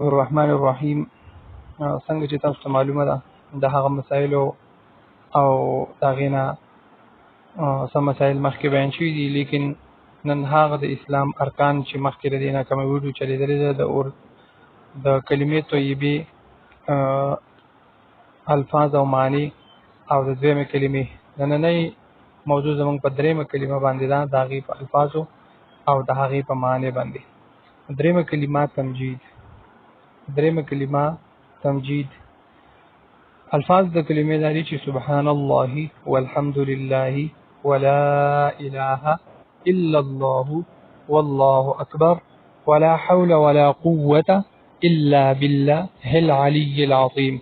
الرحمن الرحیم. څنګه چې تاسو ته معلومه ده د هغه مسایلو او د هغې نه څه مسایل مخکې بیان شوي دي، لیکن نن هغه د اسلام ارکان چې مخکې د دې نه کومه ویډیو چلېدلې ده د کلمې طیبې الفاظ او معنی او د دویمې کلمې نننۍ موضوع زموږ په درېیمه کلمه باندې ده، د هغې په الفاظو او د هغې په معنی باندې. درېیمه کلمه تمجید. الفاظ د کلمې دا دي چې سبحان الله والحمد لله ولا اله الا الله والله اکبر ولا حول ولا قوة الا بالله العلي العظيم.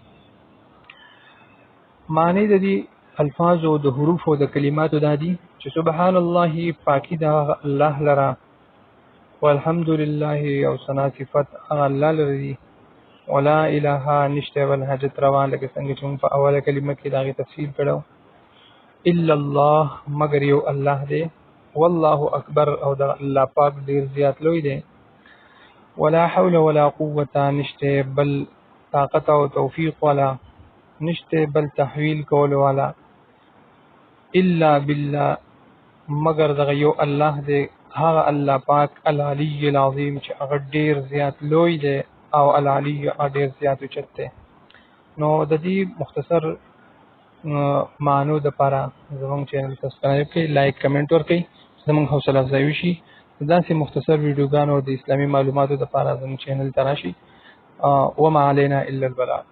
معنی د دې الفاظ او د حروف او د کلماتو دا دي چې سبحان الله پاکی د الله لرا، والحمد لله او ثنا صفت الله لري، ولا اله نشته ول حاجت روا، لکه څنګه چې موږ په اوله کلمه کې دا غي تفصیل کړو، الا الله مگر یو الله دی، والله اکبر او د الله پاک ډیر زیات لوی دی، ولا حول ولا قوة نشته بل طاقت او توفیق ولا نشته بل تحویل کول والا، الا بالله مگر دغه یو الله دی، هغه الله پاک العلی العظیم چې هغه ډیر زیات لوی دی او العلی ډیر زیات اوچت دی. نو د دې مختصر معنو د لپاره زموږ چینل سبسکرایب کړئ، لایک کمنټ ورکړئ، زموږ حوصله افزایي وشي. داسې مختصر ویډیوګانو د اسلامي معلوماتو د لپاره زموږ چینل ته راشئ. وما علینا الا البلاغ.